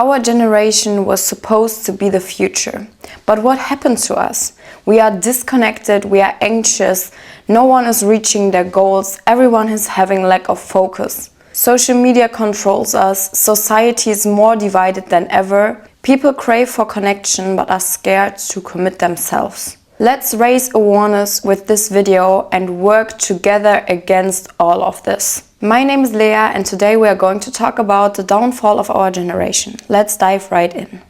Our generation was supposed to be the future. But what happened to us? We are disconnected, we are anxious, no one is reaching their goals, everyone is having lack of focus. Social media controls us, society is more divided than ever. People crave for connection but are scared to commit themselves. Let's raise awareness with this video and work together against all of this. My name is Lea and today we are going to talk about the downfall of our generation. Let's dive right in.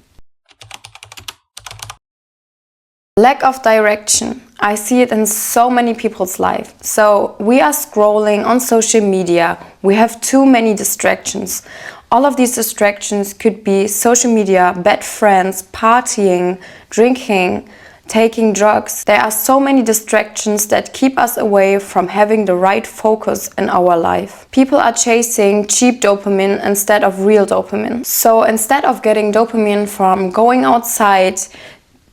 Lack of direction. I see it in so many people's life. So we are scrolling on social media. We have too many distractions. All of these distractions could be social media, bad friends, partying, drinking, taking drugs. There are so many distractions that keep us away from having the right focus in our life. People are chasing cheap dopamine instead of real dopamine. So instead of getting dopamine from going outside,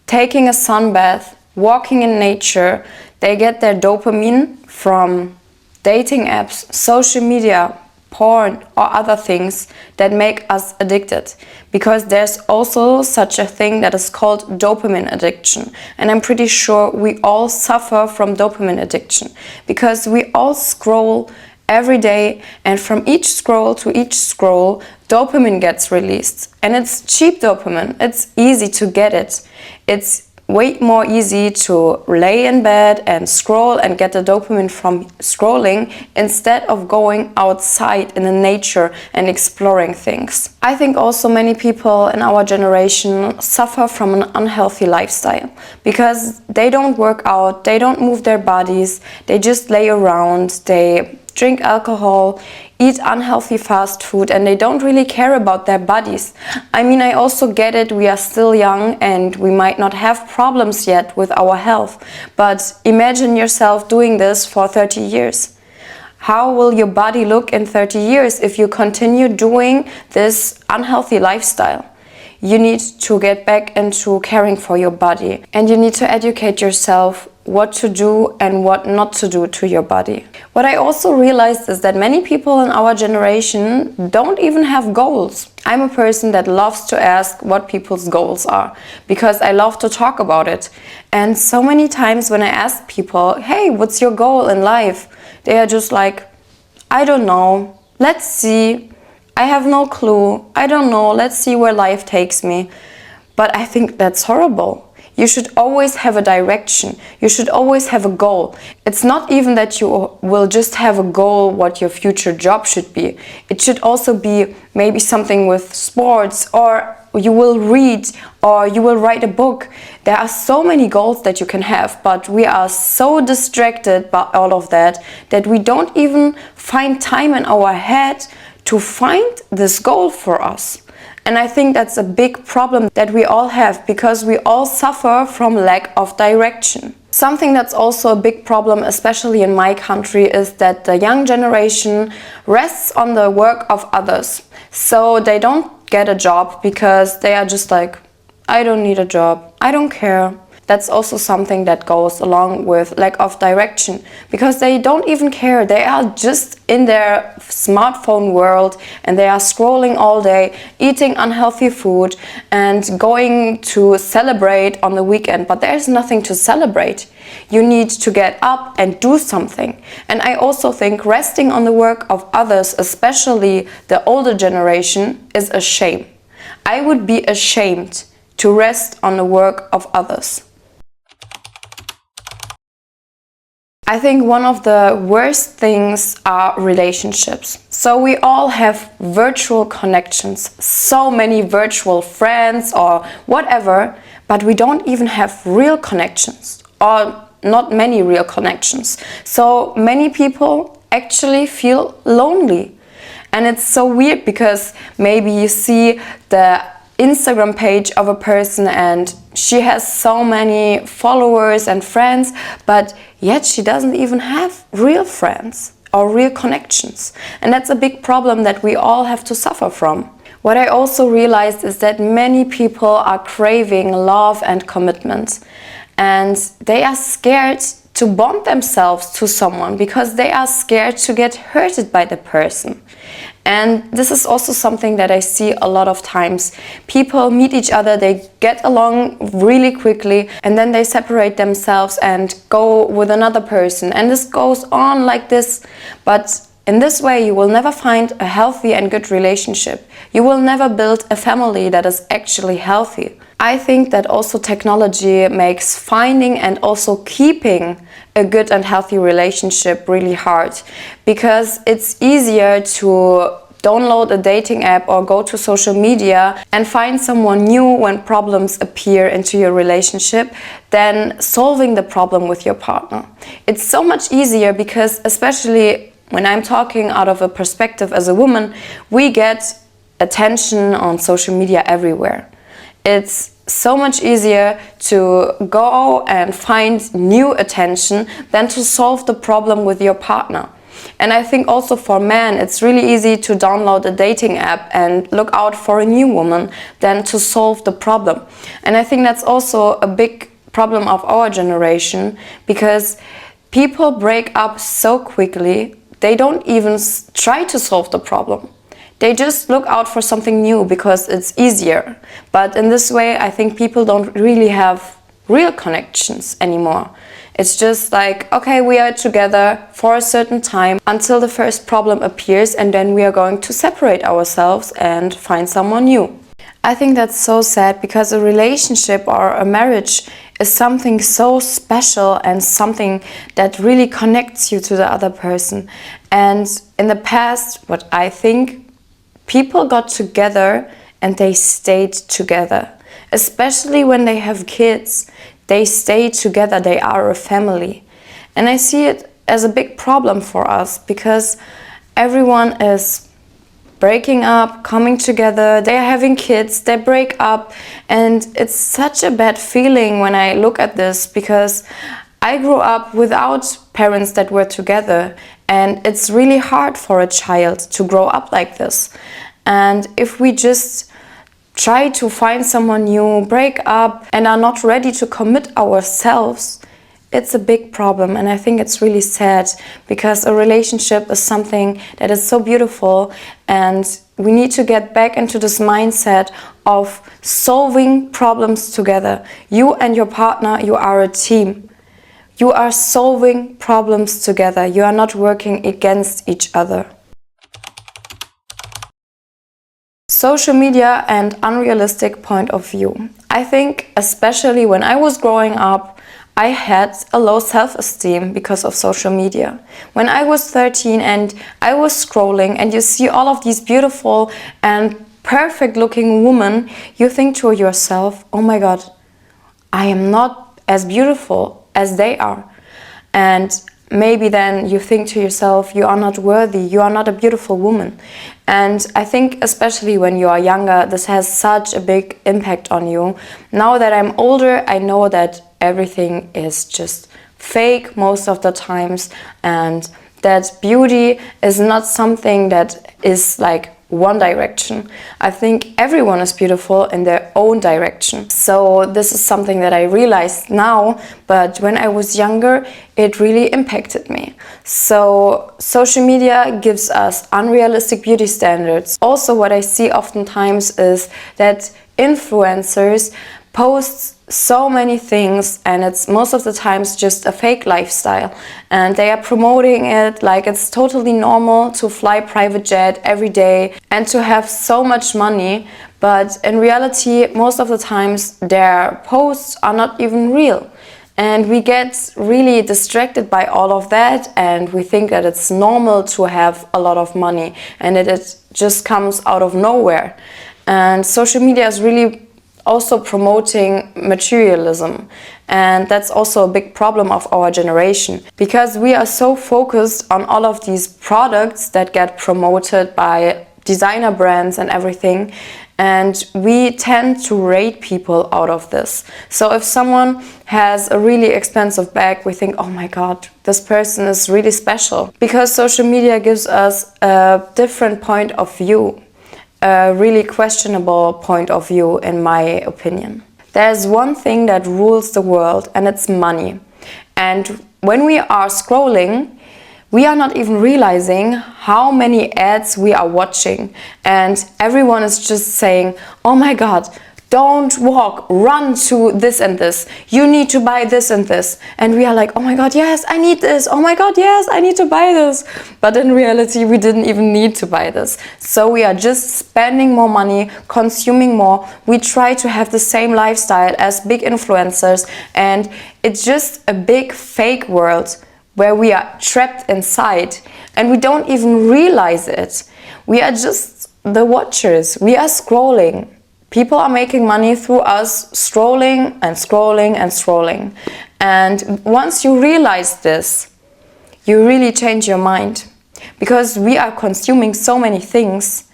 taking a sunbath, walking in nature, they get their dopamine from dating apps, social media, porn or other things that make us addicted, because there's also such a thing that is called dopamine addiction, and I'm pretty sure we all suffer from dopamine addiction because we all scroll every day, and from each scroll to each scroll dopamine gets released, and it's cheap dopamine. It's easy to get it. It's way more easy to lay in bed and scroll and get the dopamine from scrolling instead of going outside in the nature and exploring things. I think also many people in our generation suffer from an unhealthy lifestyle because they don't work out, they don't move their bodies, they just lay around, they drink alcohol, eat unhealthy fast food, and they don't really care about their bodies. I mean, I also get it, we are still young and we might not have problems yet with our health, but imagine yourself doing this for 30 years. How will your body look in 30 years if you continue doing this unhealthy lifestyle? You need to get back into caring for your body, and you need to educate yourself what to do and what not to do to your body. What I also realized is that many people in our generation don't even have goals. I'm a person that loves to ask what people's goals are because I love to talk about it. And so many times when I ask people, hey, what's your goal in life? They are just like, I don't know, let's see. I have no clue. I don't know. Let's see where life takes me. But I think that's horrible. You should always have a direction. You should always have a goal. It's not even that you will just have a goal what your future job should be. It should also be maybe something with sports, or you will read, or you will write a book. There are so many goals that you can have, but we are so distracted by all of that that we don't even find time in our head to find this goal for us. And I think that's a big problem that we all have because we all suffer from lack of direction. Something that's also a big problem, especially in my country, is that the young generation rests on the work of others. So they don't get a job because they are just like, I don't need a job, I don't care. That's also something that goes along with lack of direction because they don't even care. They are just in their smartphone world and they are scrolling all day, eating unhealthy food and going to celebrate on the weekend. But there's nothing to celebrate. You need to get up and do something. And I also think resting on the work of others, especially the older generation, is a shame. I would be ashamed to rest on the work of others. I think one of the worst things are relationships. So we all have virtual connections, so many virtual friends or whatever, but we don't even have real connections, or not many real connections. So many people actually feel lonely. And it's so weird because maybe you see the Instagram page of a person and she has so many followers and friends, but yet she doesn't even have real friends or real connections. And that's a big problem that we all have to suffer from. What I also realized is that many people are craving love and commitment, and they are scared to bond themselves to someone because they are scared to get hurted by the person. And this is also something that I see a lot of times. People meet each other, they get along really quickly, and then they separate themselves and go with another person. And this goes on like this. But in this way, you will never find a healthy and good relationship. You will never build a family that is actually healthy. I think that also technology makes finding and also keeping a good and healthy relationship really hard, because it's easier to download a dating app or go to social media and find someone new when problems appear into your relationship than solving the problem with your partner. It's so much easier because, especially when I'm talking out of a perspective as a woman, we get attention on social media everywhere. It's so much easier to go and find new attention than to solve the problem with your partner. And I think also for men, it's really easy to download a dating app and look out for a new woman than to solve the problem. And I think that's also a big problem of our generation, because people break up so quickly, they don't even try to solve the problem. They just look out for something new because it's easier. But in this way, I think people don't really have real connections anymore. It's just like, okay, we are together for a certain time until the first problem appears, and then we are going to separate ourselves and find someone new. I think that's so sad, because a relationship or a marriage is something so special and something that really connects you to the other person. And in the past, what I think, people got together and they stayed together. Especially when they have kids, they stay together, they are a family. And I see it as a big problem for us, because everyone is breaking up, coming together, they're having kids, they break up, and it's such a bad feeling when I look at this, because I grew up without parents that were together, and it's really hard for a child to grow up like this. And if we just try to find someone new, break up, and are not ready to commit ourselves, it's a big problem. And I think it's really sad, because a relationship is something that is so beautiful, and we need to get back into this mindset of solving problems together. You and your partner, you are a team. You are solving problems together. You are not working against each other. Social media and unrealistic point of view. I think especially when I was growing up, I had a low self-esteem because of social media. When I was 13 and I was scrolling and you see all of these beautiful and perfect looking women, you think to yourself, oh my God, I am not as beautiful as they are. And maybe then you think to yourself, you are not worthy, you are not a beautiful woman. And I think especially when you are younger, this has such a big impact on you. Now that I'm older, I know that everything is just fake most of the times, and that beauty is not something that is like one direction. I think everyone is beautiful in their own direction. So this is something that I realized now, but when I was younger, it really impacted me. So social media gives us unrealistic beauty standards. Also, what I see oftentimes is that influencers post so many things, and it's most of the times just a fake lifestyle, and they are promoting it like it's totally normal to fly private jet every day and to have so much money. But in reality, most of the times their posts are not even real, and we get really distracted by all of that, and we think that it's normal to have a lot of money and that it just comes out of nowhere. And social media is really also promoting materialism, and that's also a big problem of our generation, because we are so focused on all of these products that get promoted by designer brands and everything, and we tend to rate people out of this. So if someone has a really expensive bag, we think, oh my God, this person is really special, because social media gives us a different point of view. A really questionable point of view, in my opinion. There's one thing that rules the world, and it's money. And when we are scrolling, We are not even realizing how many ads we are watching, and everyone is just saying, oh my god, don't walk, run to this and this, you need to buy this and this. And we are like, oh my god, yes, I need this, oh my god, yes, I need to buy this. But in reality, we didn't even need to buy this. So we are just spending more money, consuming more. We try to have the same lifestyle as big influencers, and it's just a big fake world where we are trapped inside and we don't even realize it. We are just the watchers, we are scrolling. People are making money through us scrolling and scrolling and scrolling. And once you realize this, you really change your mind, because we are consuming so many things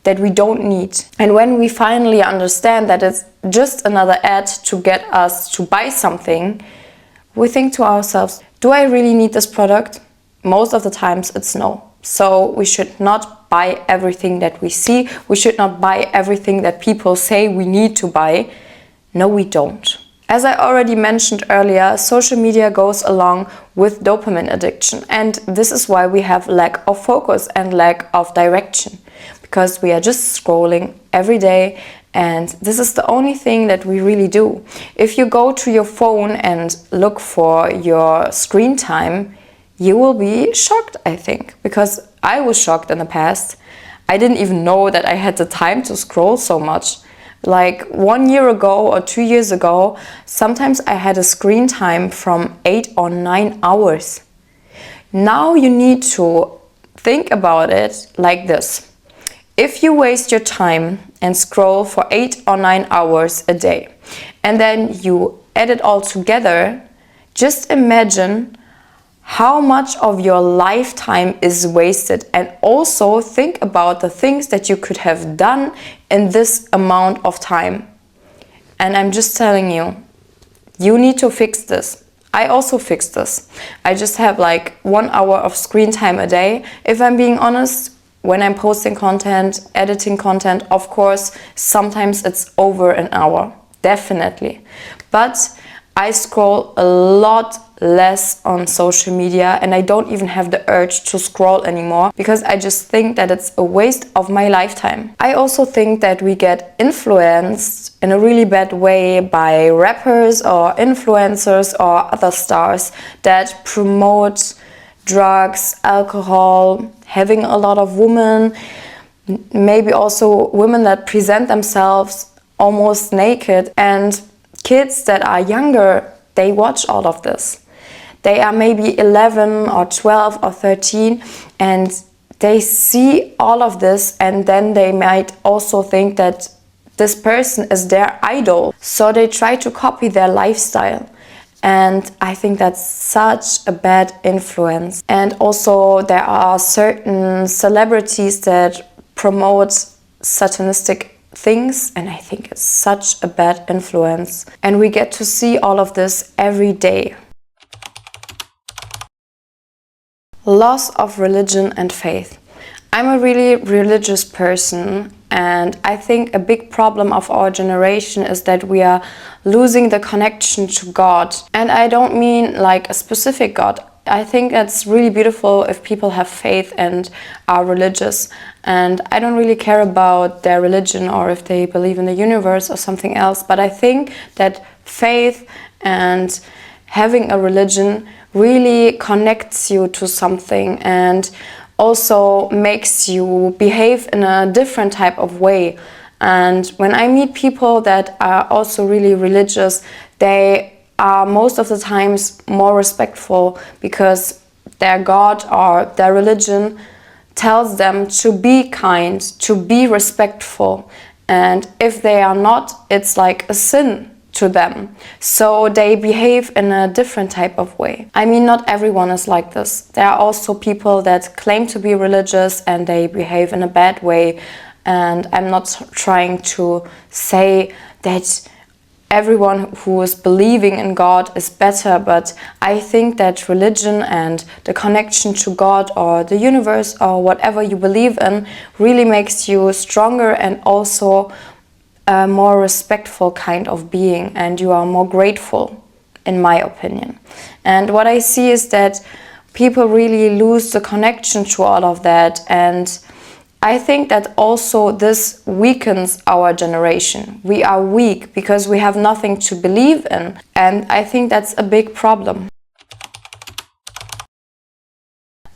that we don't need. And when we finally understand that it's just another ad to get us to buy something, we think to ourselves, do I really need this product? Most of the times it's no. So we should not buy everything that we see. We should not buy everything that people say we need to buy. No, we don't. As I already mentioned earlier, social media goes along with dopamine addiction. And this is why we have lack of focus and lack of direction. Because we are just scrolling every day, and this is the only thing that we really do. If you go to your phone and look for your screen time, you will be shocked, I think, because I was shocked in the past. I didn't even know that I had the time to scroll so much. Like 1 year ago or 2 years ago, sometimes I had a screen time from 8 or 9 hours. Now you need to think about it like this. If you waste your time and scroll for 8 or 9 hours a day, and then you add it all together, just imagine how much of your lifetime is wasted, and also think about the things that you could have done in this amount of time. And I'm just telling you, you need to fix this. I also fixed this. I just have like 1 hour of screen time a day. If I'm being honest, when I'm posting content, editing content, of course, sometimes it's over an hour, definitely. But I scroll a lot less on social media, and I don't even have the urge to scroll anymore, because I just think that it's a waste of my lifetime. I also think that we get influenced in a really bad way by rappers or influencers or other stars that promote drugs, alcohol, having a lot of women, maybe also women that present themselves almost naked, and kids that are younger, they watch all of this. They are maybe 11 or 12 or 13, and they see all of this, and then they might also think that this person is their idol. So they try to copy their lifestyle. And I think that's such a bad influence. And also there are certain celebrities that promote satanistic things, and I think it's such a bad influence. And we get to see all of this every day. Loss of religion and faith. I'm a really religious person, and I think a big problem of our generation is that we are losing the connection to God. And I don't mean like a specific God. I think it's really beautiful if people have faith and are religious. And I don't really care about their religion or if they believe in the universe or something else. But I think that faith and having a religion really connects you to something, and also makes you behave in a different type of way. And when I meet people that are also really religious, they are most of the times more respectful, because their God or their religion tells them to be kind, to be respectful. And if they are not, it's like a sin to them. So they behave in a different type of way. I mean, not everyone is like this. There are also people that claim to be religious and they behave in a bad way. And I'm not trying to say that everyone who is believing in God is better, but I think that religion and the connection to God or the universe or whatever you believe in really makes you stronger and also a more respectful kind of being, and you are more grateful, in my opinion. And what I see is that people really lose the connection to all of that. And I think that also this weakens our generation. We are weak because we have nothing to believe in. And I think that's a big problem.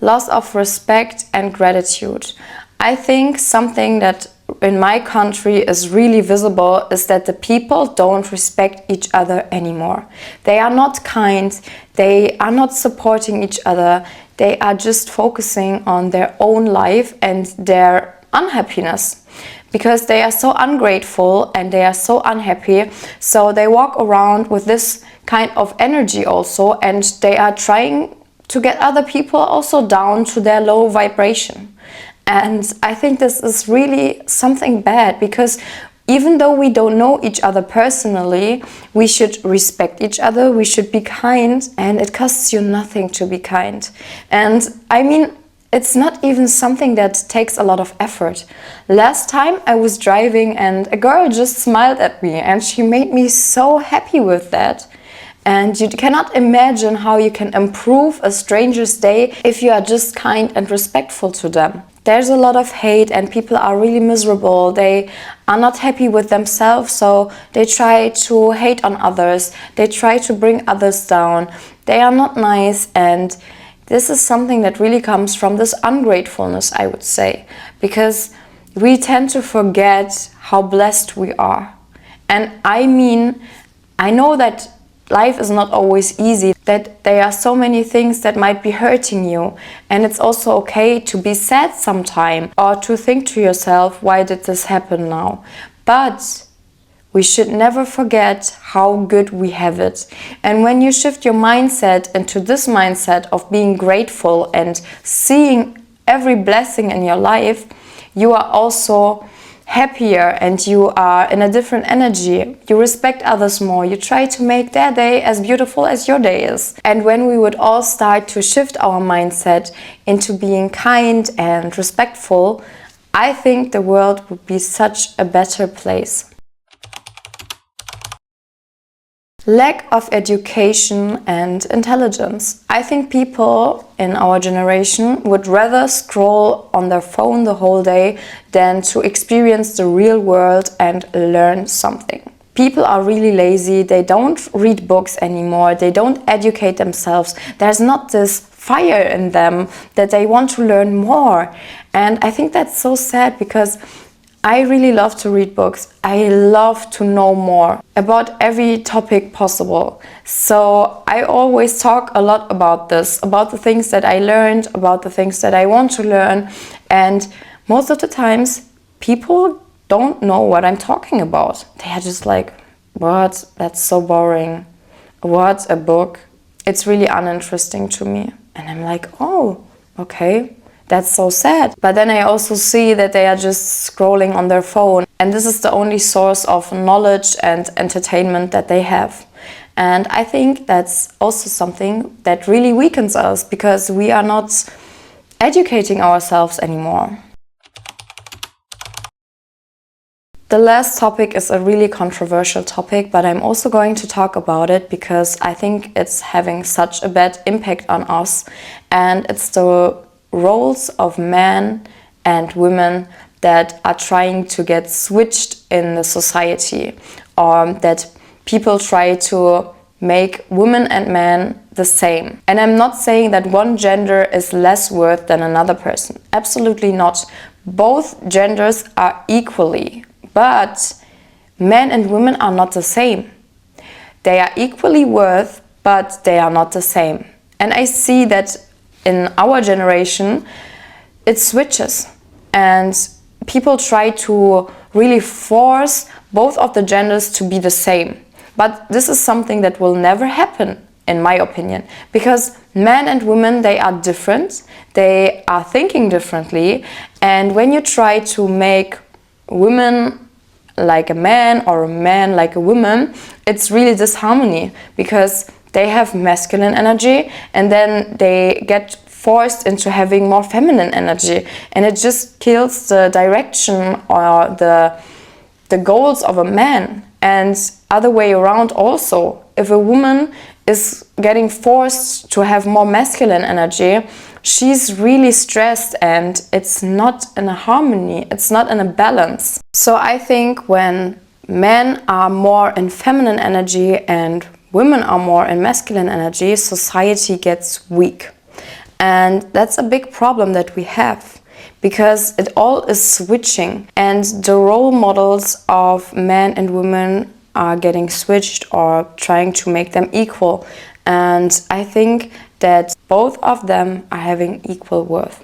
Loss of respect and gratitude. I think something that in my country is really visible is that the people don't respect each other anymore. They are not kind, they are not supporting each other, they are just focusing on their own life and their unhappiness. Because they are so ungrateful and they are so unhappy, so they walk around with this kind of energy also, and they are trying to get other people also down to their low vibration. And I think this is really something bad, because even though we don't know each other personally, we should respect each other, we should be kind, and it costs you nothing to be kind. And I mean, it's not even something that takes a lot of effort. Last time I was driving and a girl just smiled at me, and she made me so happy with that. And you cannot imagine how you can improve a stranger's day if you are just kind and respectful to them. There's a lot of hate and people are really miserable. They are not happy with themselves, so they try to hate on others. They try to bring others down. They are not nice, and this is something that really comes from this ungratefulness, I would say, because we tend to forget how blessed we are. And I mean, I know that life is not always easy, that there are so many things that might be hurting you, and it's also okay to be sad sometime or to think to yourself, why did this happen now? But we should never forget how good we have it. And when you shift your mindset into this mindset of being grateful and seeing every blessing in your life, you are also happier and you are in a different energy. You respect others more. You try to make their day as beautiful as your day is. And when we would all start to shift our mindset into being kind and respectful, I think the world would be such a better place. Lack of education and intelligence. I think people in our generation would rather scroll on their phone the whole day than to experience the real world and learn something. People are really lazy, they don't read books anymore, they don't educate themselves. There's not this fire in them that they want to learn more. And I think that's so sad, because I really love to read books. I love to know more about every topic possible. So I always talk a lot about this, about the things that I learned, about the things that I want to learn. And most of the times, people don't know what I'm talking about. They are just like, what? That's so boring. What, a book? It's really uninteresting to me. And I'm like, oh, okay. That's so sad. But then I also see that they are just scrolling on their phone, and this is the only source of knowledge and entertainment that they have. And I think that's also something that really weakens us, because we are not educating ourselves anymore. The last topic is a really controversial topic, but I'm also going to talk about it because I think it's having such a bad impact on us, and it's the roles of men and women that are trying to get switched in the society, or that people try to make women and men the same. And I'm not saying that one gender is less worth than another person. Absolutely not. Both genders are equally, but men and women are not the same. They are equally worth, but they are not the same. And I see that in our generation, it switches, and people try to really force both of the genders to be the same. But this is something that will never happen, in my opinion, because men and women, they are different, they are thinking differently, and when you try to make women like a man or a man like a woman, it's really disharmony, because they have masculine energy and then they get forced into having more feminine energy, and it just kills the direction or the goals of a man. And other way around also, if a woman is getting forced to have more masculine energy, she's really stressed and it's not in a harmony, it's not in a balance. So I think when men are more in feminine energy and women are more in masculine energy, society gets weak. And that's a big problem that we have, because it all is switching and the role models of men and women are getting switched or trying to make them equal. And I think that both of them are having equal worth,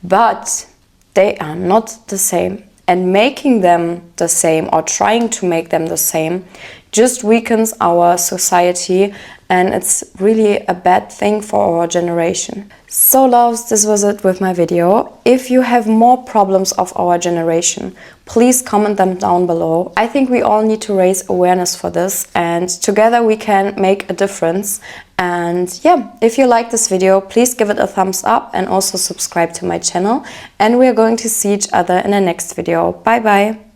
but they are not the same. And making them the same or trying to make them the same just weakens our society, and it's really a bad thing for our generation. So loves, this was it with my video. If you have more problems of our generation, please comment them down below. I think we all need to raise awareness for this, and together we can make a difference. And yeah, if you like this video, please give it a thumbs up and also subscribe to my channel. And we are going to see each other in the next video. Bye bye!